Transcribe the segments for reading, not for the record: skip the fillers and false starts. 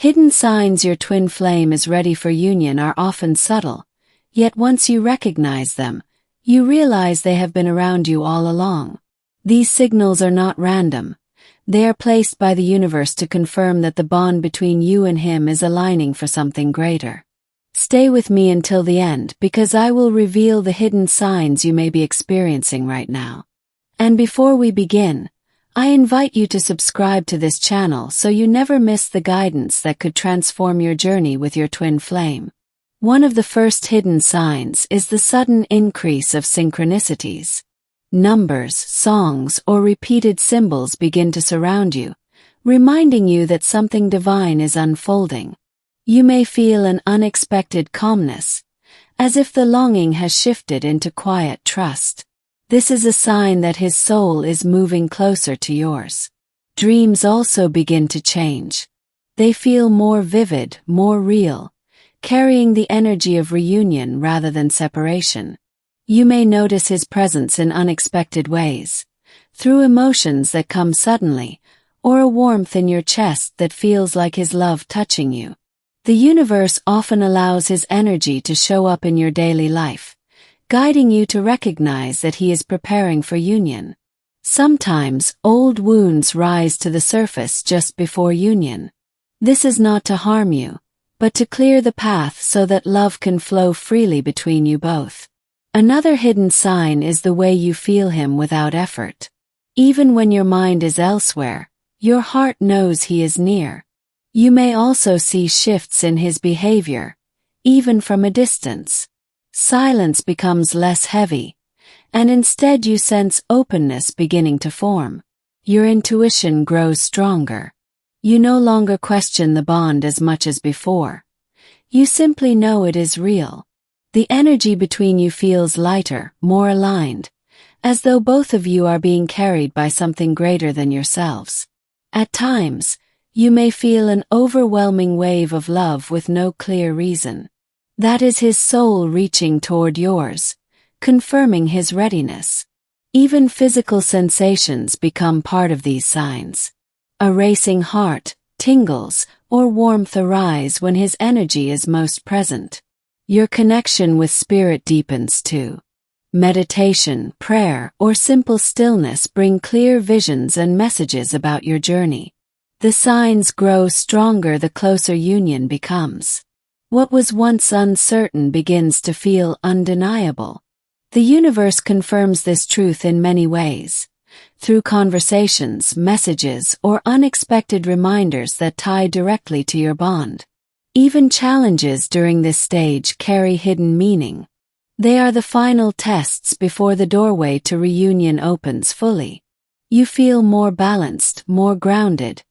Hidden signs your twin flame is ready for union are often subtle, yet once you recognize them, you realize they have been around you all along. These signals are not random. They are placed by the universe to confirm that the bond between you and him is aligning for something greater. Stay with me until the end because I will reveal the hidden signs you may be experiencing right now. And before we begin, I invite you to subscribe to this channel so you never miss the guidance that could transform your journey with your twin flame. One of the first hidden signs is the sudden increase of synchronicities. Numbers, songs, or repeated symbols begin to surround you, reminding you that something divine is unfolding. You may feel an unexpected calmness, as if the longing has shifted into quiet trust. This is a sign that his soul is moving closer to yours. Dreams also begin to change. They feel more vivid, more real, carrying the energy of reunion rather than separation. You may notice his presence in unexpected ways, through emotions that come suddenly, or a warmth in your chest that feels like his love touching you. The universe often allows his energy to show up in your daily life, guiding you to recognize that he is preparing for union. Sometimes, old wounds rise to the surface just before union. This is not to harm you, but to clear the path so that love can flow freely between you both. Another hidden sign is the way you feel him without effort. Even when your mind is elsewhere, your heart knows he is near. You may also see shifts in his behavior, even from a distance. Silence becomes less heavy, and instead you sense openness beginning to form. Your intuition grows stronger. You no longer question the bond as much as before. You simply know it is real. The energy between you feels lighter, more aligned, as though both of you are being carried by something greater than yourselves. At times, you may feel an overwhelming wave of love with no clear reason. That is his soul reaching toward yours, confirming his readiness. Even physical sensations become part of these signs. A racing heart, tingles, or warmth arise when his energy is most present. Your connection with spirit deepens too. Meditation, prayer, or simple stillness bring clear visions and messages about your journey. The signs grow stronger the closer union becomes. What was once uncertain begins to feel undeniable. The universe confirms this truth in many ways, through conversations, messages, or unexpected reminders that tie directly to your bond. Even challenges during this stage carry hidden meaning. They are the final tests before the doorway to reunion opens fully. You feel more balanced, more grounded,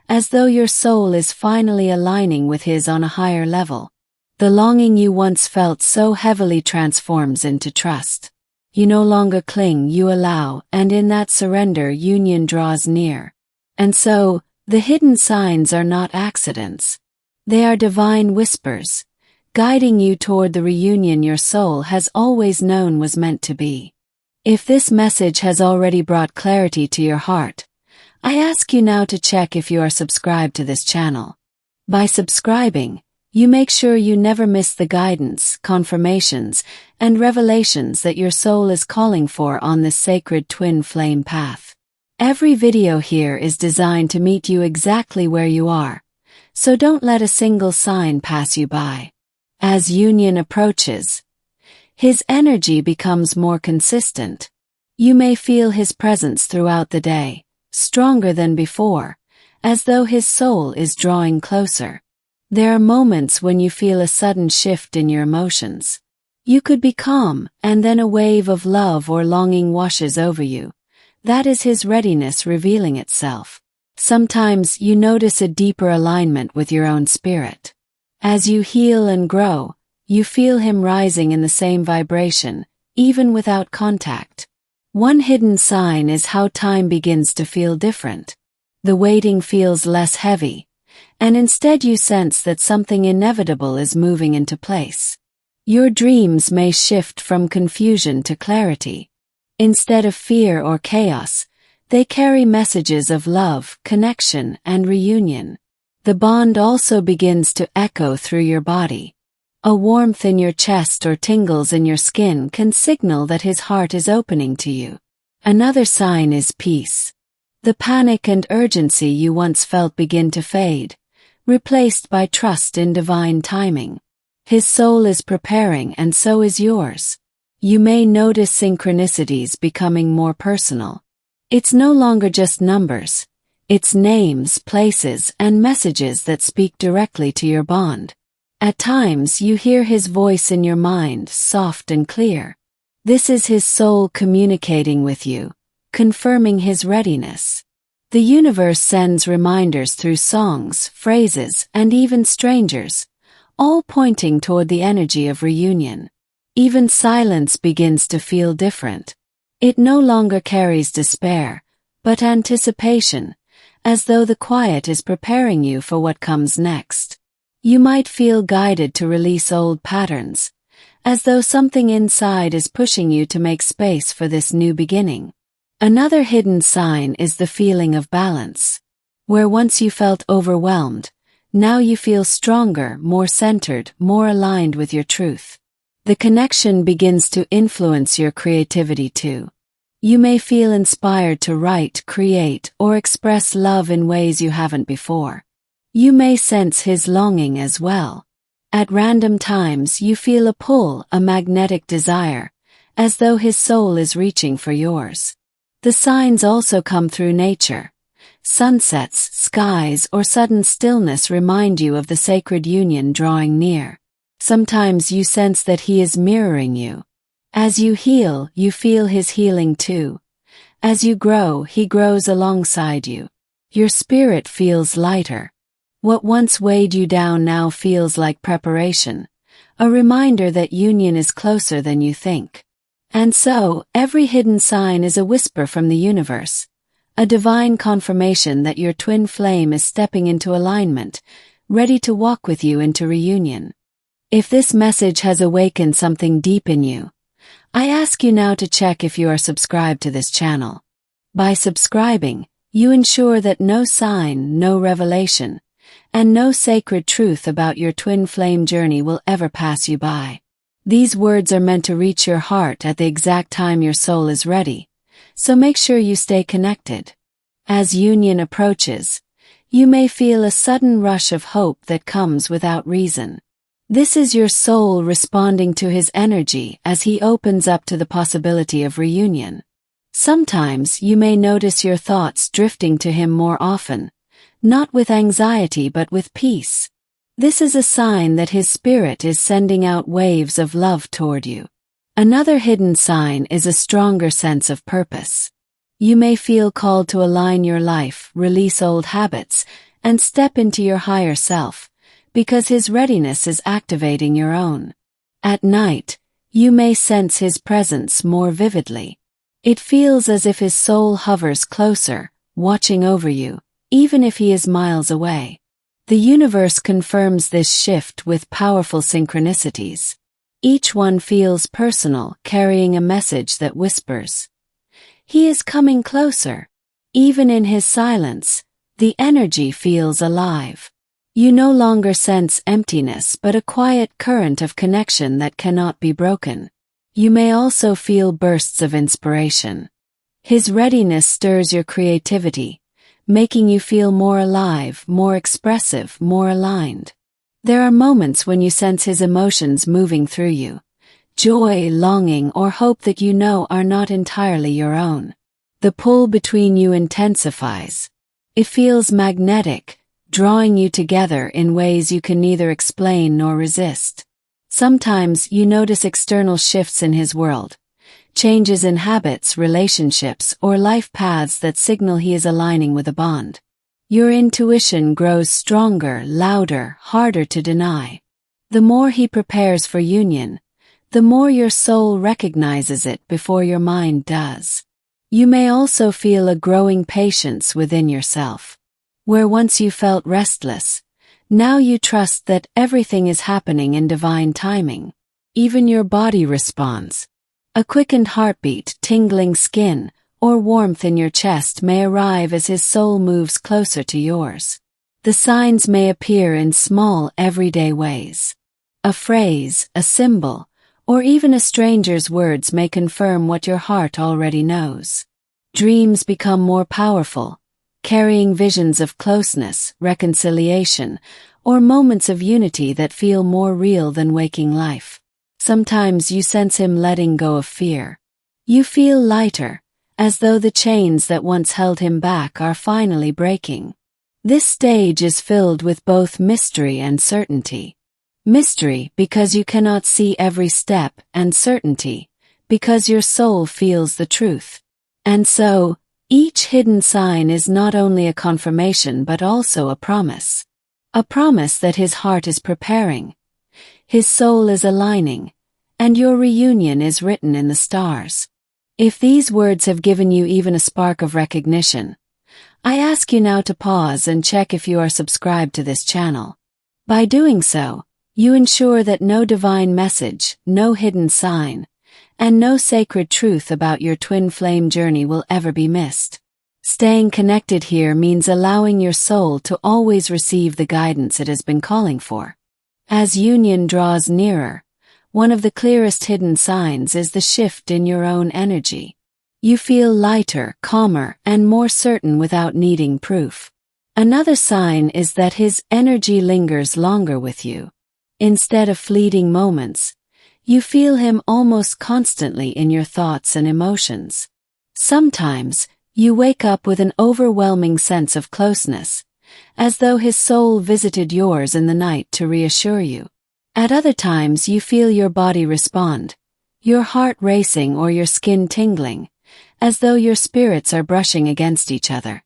as though your soul is finally aligning with his on a higher level. The longing you once felt so heavily transforms into trust. You no longer cling, you allow, and in that surrender union draws near. And so, the hidden signs are not accidents. They are divine whispers, guiding you toward the reunion your soul has always known was meant to be. If this message has already brought clarity to your heart, I ask you now to check if you are subscribed to this channel. By subscribing, you make sure you never miss the guidance, confirmations, and revelations that your soul is calling for on this sacred twin flame path. Every video here is designed to meet you exactly where you are, so don't let a single sign pass you by. As union approaches, his energy becomes more consistent. You may feel his presence throughout the day, stronger than before, as though his soul is drawing closer. There are moments when you feel a sudden shift in your emotions. You could be calm, and then a wave of love or longing washes over you. That is his readiness revealing itself. Sometimes you notice a deeper alignment with your own spirit. As you heal and grow, you feel him rising in the same vibration, even without contact. One hidden sign is how time begins to feel different. The waiting feels less heavy, and instead you sense that something inevitable is moving into place. Your dreams may shift from confusion to clarity. Instead of fear or chaos, they carry messages of love, connection, and reunion. The bond also begins to echo through your body. A warmth in your chest or tingles in your skin can signal that his heart is opening to you. Another sign is peace. The panic and urgency you once felt begin to fade, replaced by trust in divine timing. His soul is preparing and so is yours. You may notice synchronicities becoming more personal. It's no longer just numbers. It's names, places, and messages that speak directly to your bond. At times you hear his voice in your mind, soft and clear. This is his soul communicating with you, confirming his readiness. The universe sends reminders through songs, phrases, and even strangers, all pointing toward the energy of reunion. Even silence begins to feel different. It no longer carries despair, but anticipation, as though the quiet is preparing you for what comes next. You might feel guided to release old patterns, as though something inside is pushing you to make space for this new beginning. Another hidden sign is the feeling of balance. Where once you felt overwhelmed, now you feel stronger, more centered, more aligned with your truth. The connection begins to influence your creativity too. You may feel inspired to write, create, or express love in ways you haven't before. You may sense his longing as well. At random times you feel a pull, a magnetic desire, as though his soul is reaching for yours. The signs also come through nature. Sunsets, skies, or sudden stillness remind you of the sacred union drawing near. Sometimes you sense that he is mirroring you. As you heal, you feel his healing too. As you grow, he grows alongside you. Your spirit feels lighter. What once weighed you down now feels like preparation, a reminder that union is closer than you think. And so, every hidden sign is a whisper from the universe, a divine confirmation that your twin flame is stepping into alignment, ready to walk with you into reunion. If this message has awakened something deep in you, I ask you now to check if you are subscribed to this channel. By subscribing, you ensure that no sign, no revelation, and no sacred truth about your twin flame journey will ever pass you by. These words are meant to reach your heart at the exact time your soul is ready, so make sure you stay connected. As union approaches, you may feel a sudden rush of hope that comes without reason. This is your soul responding to his energy as he opens up to the possibility of reunion. Sometimes you may notice your thoughts drifting to him more often, not with anxiety but with peace. This is a sign that his spirit is sending out waves of love toward you. Another hidden sign is a stronger sense of purpose. You may feel called to align your life, release old habits, and step into your higher self, because his readiness is activating your own. At night, you may sense his presence more vividly. It feels as if his soul hovers closer, watching over you, even if he is miles away. The universe confirms this shift with powerful synchronicities. Each one feels personal, carrying a message that whispers, "He is coming closer." Even in his silence, the energy feels alive. You no longer sense emptiness but a quiet current of connection that cannot be broken. You may also feel bursts of inspiration. His readiness stirs your creativity, making you feel more alive, more expressive, more aligned. There are moments when you sense his emotions moving through you. Joy, longing, or hope that you know are not entirely your own. The pull between you intensifies. It feels magnetic, drawing you together in ways you can neither explain nor resist. Sometimes you notice external shifts in his world. Changes in habits, relationships, or life paths that signal he is aligning with a bond. Your intuition grows stronger, louder, harder to deny. The more he prepares for union, the more your soul recognizes it before your mind does. You may also feel a growing patience within yourself. Where once you felt restless, now you trust that everything is happening in divine timing. Even your body responds. A quickened heartbeat, tingling skin, or warmth in your chest may arrive as his soul moves closer to yours. The signs may appear in small, everyday ways. A phrase, a symbol, or even a stranger's words may confirm what your heart already knows. Dreams become more powerful, carrying visions of closeness, reconciliation, or moments of unity that feel more real than waking life. Sometimes you sense him letting go of fear. You feel lighter, as though the chains that once held him back are finally breaking. This stage is filled with both mystery and certainty. Mystery because you cannot see every step, and certainty because your soul feels the truth. And so, each hidden sign is not only a confirmation but also a promise. A promise that his heart is preparing, his soul is aligning, and your reunion is written in the stars. If these words have given you even a spark of recognition, I ask you now to pause and check if you are subscribed to this channel. By doing so, you ensure that no divine message, no hidden sign, and no sacred truth about your twin flame journey will ever be missed. Staying connected here means allowing your soul to always receive the guidance it has been calling for. As union draws nearer, one of the clearest hidden signs is the shift in your own energy. You feel lighter, calmer, and more certain without needing proof. Another sign is that his energy lingers longer with you. Instead of fleeting moments, you feel him almost constantly in your thoughts and emotions. Sometimes, you wake up with an overwhelming sense of closeness, as though his soul visited yours in the night to reassure you. At other times you feel your body respond, your heart racing or your skin tingling, as though your spirits are brushing against each other.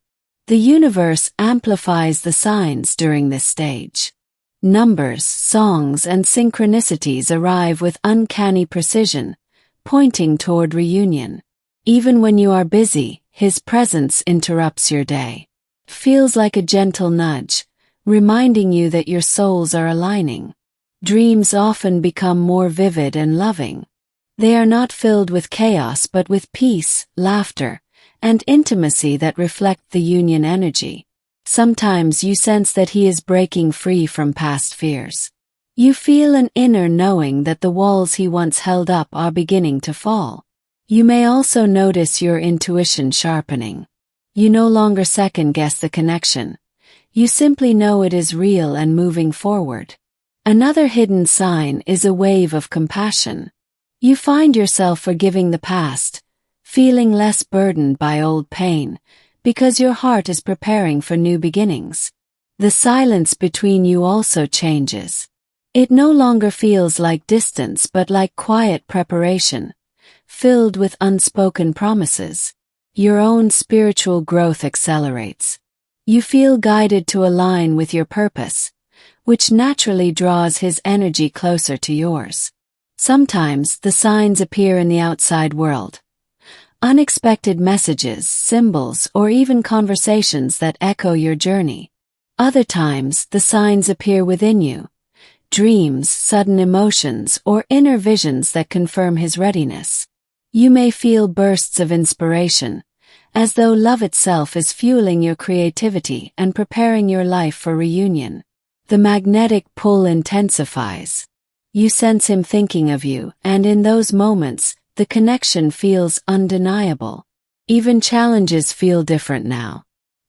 The universe amplifies the signs during this stage. Numbers, songs, and synchronicities arrive with uncanny precision, pointing toward reunion. Even when you are busy, his presence interrupts your day. Feels like a gentle nudge, reminding you that your souls are aligning. Dreams often become more vivid and loving. They are not filled with chaos but with peace, laughter, and intimacy that reflect the union energy. Sometimes you sense that he is breaking free from past fears. You feel an inner knowing that the walls he once held up are beginning to fall. You may also notice your intuition sharpening. You no longer second-guess the connection. You simply know it is real and moving forward. Another hidden sign is a wave of compassion. You find yourself forgiving the past, feeling less burdened by old pain, because your heart is preparing for new beginnings. The silence between you also changes. It no longer feels like distance but like quiet preparation, filled with unspoken promises. Your own spiritual growth accelerates. You feel guided to align with your purpose, which naturally draws his energy closer to yours. Sometimes the signs appear in the outside world. Unexpected messages, symbols, or even conversations that echo your journey. Other times the signs appear within you. Dreams, sudden emotions, or inner visions that confirm his readiness. You may feel bursts of inspiration, as though love itself is fueling your creativity and preparing your life for reunion. The magnetic pull intensifies. You sense him thinking of you, and in those moments, the connection feels undeniable. Even challenges feel different now.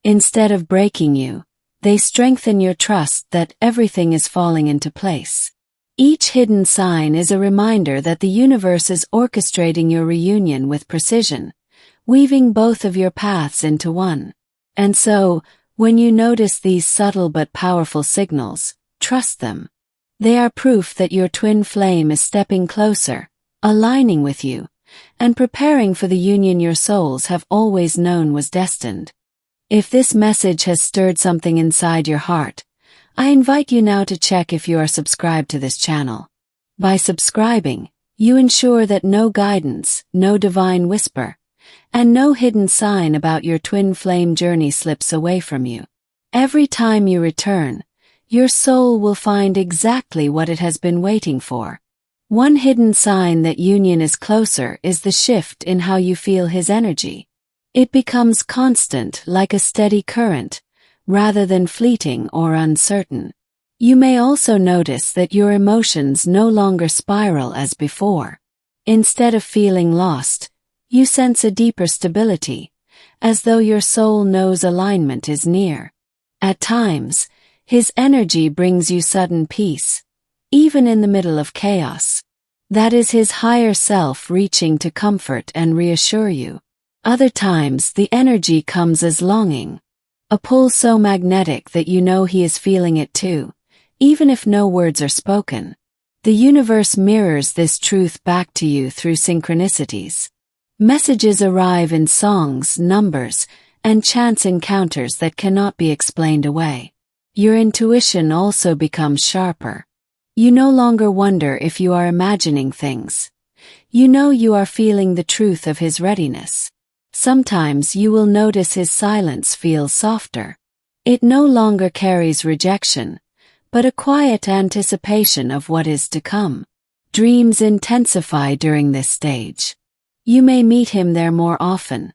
Instead of breaking you, they strengthen your trust that everything is falling into place. Each hidden sign is a reminder that the universe is orchestrating your reunion with precision, weaving both of your paths into one. And so, when you notice these subtle but powerful signals, trust them. They are proof that your twin flame is stepping closer, aligning with you, and preparing for the union your souls have always known was destined. If this message has stirred something inside your heart, I invite you now to check if you are subscribed to this channel. By subscribing, you ensure that no guidance, no divine whisper, and no hidden sign about your twin flame journey slips away from you. Every time you return, your soul will find exactly what it has been waiting for. One hidden sign that union is closer is the shift in how you feel his energy. It becomes constant, like a steady current, rather than fleeting or uncertain. You may also notice that your emotions no longer spiral as before. Instead of feeling lost, you sense a deeper stability, as though your soul knows alignment is near. At times, his energy brings you sudden peace, even in the middle of chaos. That is his higher self reaching to comfort and reassure you. Other times the energy comes as longing, a pull so magnetic that you know he is feeling it too, even if no words are spoken. The universe mirrors this truth back to you through synchronicities. Messages arrive in songs, numbers, and chance encounters that cannot be explained away. Your intuition also becomes sharper. You no longer wonder if you are imagining things. You know you are feeling the truth of his readiness. Sometimes you will notice his silence feels softer. It no longer carries rejection, but a quiet anticipation of what is to come. Dreams intensify during this stage. You may meet him there more often,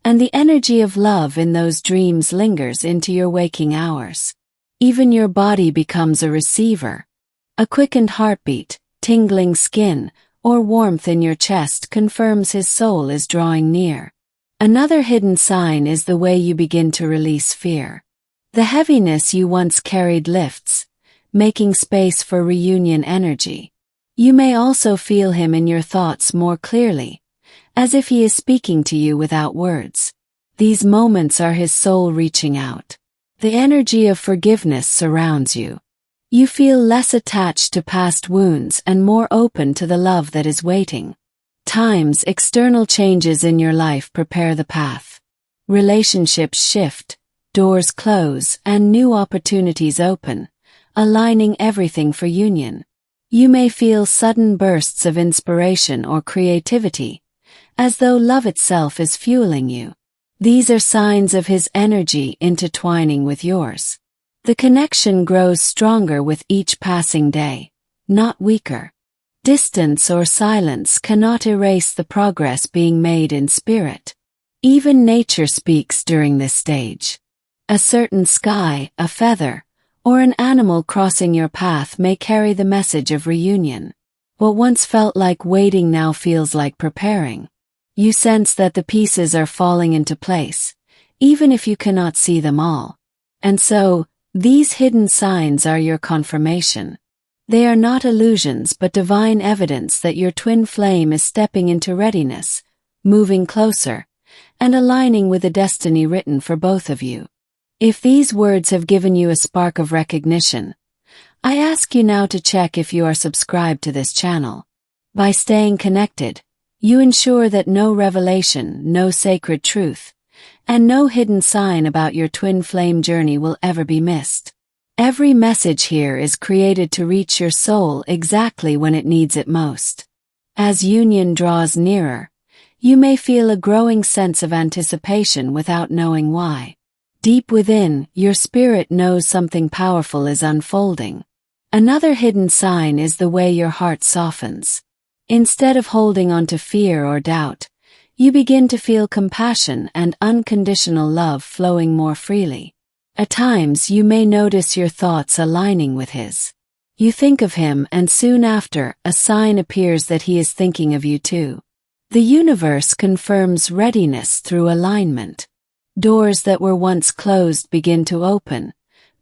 and the energy of love in those dreams lingers into your waking hours. Even your body becomes a receiver. A quickened heartbeat, tingling skin, or warmth in your chest confirms his soul is drawing near. Another hidden sign is the way you begin to release fear. The heaviness you once carried lifts, making space for reunion energy. You may also feel him in your thoughts more clearly, as if he is speaking to you without words. These moments are his soul reaching out. The energy of forgiveness surrounds you. You feel less attached to past wounds and more open to the love that is waiting. Times external changes in your life prepare the path. Relationships shift, doors close, and new opportunities open, aligning everything for union. You may feel sudden bursts of inspiration or creativity, as though love itself is fueling you. These are signs of his energy intertwining with yours. The connection grows stronger with each passing day, not weaker. Distance or silence cannot erase the progress being made in spirit. Even nature speaks during this stage. A certain sky, a feather, or an animal crossing your path may carry the message of reunion. What once felt like waiting now feels like preparing. You sense that the pieces are falling into place, even if you cannot see them all. And so, these hidden signs are your confirmation. They are not illusions but divine evidence that your twin flame is stepping into readiness, moving closer, and aligning with the destiny written for both of you. If these words have given you a spark of recognition, I ask you now to check if you are subscribed to this channel. By staying connected, you ensure that no revelation, no sacred truth, and no hidden sign about your twin flame journey will ever be missed. Every message here is created to reach your soul exactly when it needs it most. As union draws nearer, you may feel a growing sense of anticipation without knowing why. Deep within, your spirit knows something powerful is unfolding. Another hidden sign is the way your heart softens. Instead of holding on to fear or doubt, you begin to feel compassion and unconditional love flowing more freely. At times you may notice your thoughts aligning with his. You think of him and soon after, a sign appears that he is thinking of you too. The universe confirms readiness through alignment. Doors that were once closed begin to open,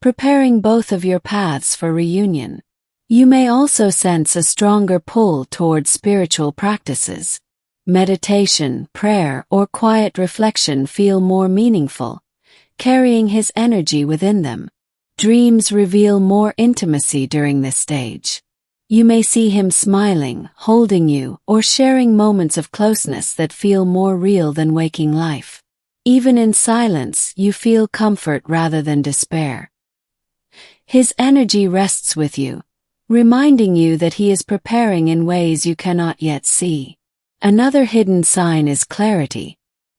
preparing both of your paths for reunion. You may also sense a stronger pull toward spiritual practices. Meditation, prayer, or quiet reflection feel more meaningful, carrying his energy within them. Dreams reveal more intimacy during this stage. You may see him smiling, holding you, or sharing moments of closeness that feel more real than waking life. Even in silence, you feel comfort rather than despair. His energy rests with you, reminding you that he is preparing in ways you cannot yet see. Another hidden sign is clarity.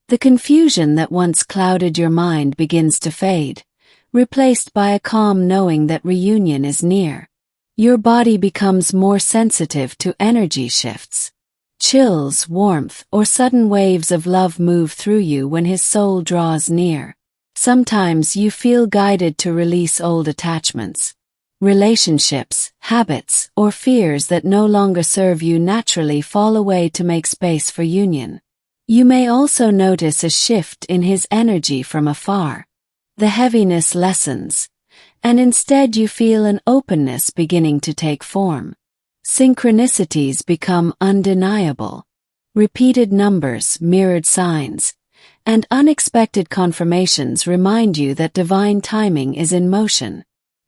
The confusion that once clouded your mind begins to fade, replaced by a calm knowing that reunion is near. Your body becomes more sensitive to energy shifts. Chills, warmth, or sudden waves of love move through you when his soul draws near. Sometimes you feel guided to release old attachments, relationships, habits, or fears that no longer serve you naturally fall away to make space for union. You may also notice a shift in his energy from afar. The heaviness lessens, and instead you feel an openness beginning to take form. Synchronicities become undeniable. Repeated numbers, mirrored signs, and unexpected confirmations remind you that divine timing is in motion.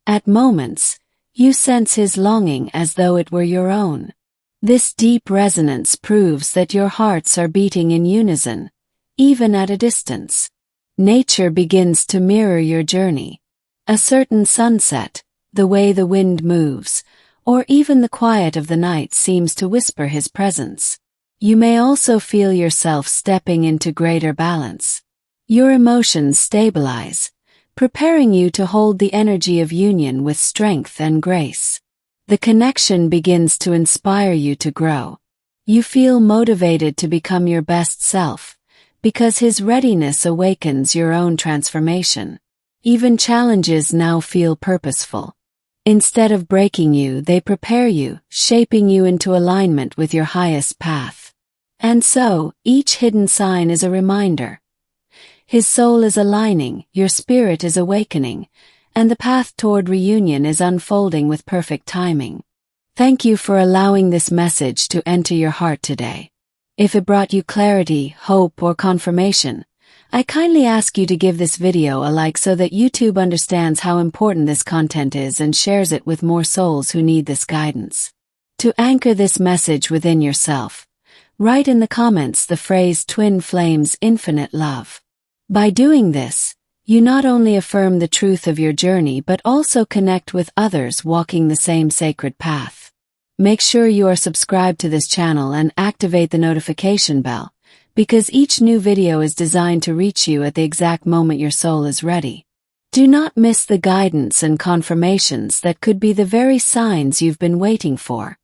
At moments, you sense his longing as though it were your own. This deep resonance proves that your hearts are beating in unison, even at a distance. Nature begins to mirror your journey. A certain sunset, the way the wind moves, or even the quiet of the night seems to whisper his presence. You may also feel yourself stepping into greater balance. Your emotions stabilize, preparing you to hold the energy of union with strength and grace. The connection begins to inspire you to grow. You feel motivated to become your best self, because his readiness awakens your own transformation. Even challenges now feel purposeful. Instead of breaking you, they prepare you, shaping you into alignment with your highest path. And so, each hidden sign is a reminder. His soul is aligning, your spirit is awakening, and the path toward reunion is unfolding with perfect timing. Thank you for allowing this message to enter your heart today. If it brought you clarity, hope, or confirmation, I kindly ask you to give this video a like so that YouTube understands how important this content is and shares it with more souls who need this guidance. To anchor this message within yourself, write in the comments the phrase Twin Flames Infinite Love. By doing this, you not only affirm the truth of your journey but also connect with others walking the same sacred path. Make sure you are subscribed to this channel and activate the notification bell, because each new video is designed to reach you at the exact moment your soul is ready. Do not miss the guidance and confirmations that could be the very signs you've been waiting for.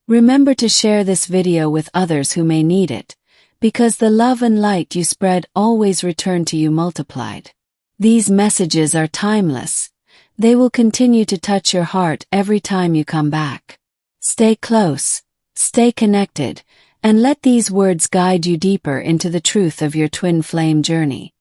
Remember to share this video with others who may need it, because the love and light you spread always return to you multiplied. These messages are timeless. They will continue to touch your heart every time you come back. Stay close, stay connected, and let these words guide you deeper into the truth of your twin flame journey.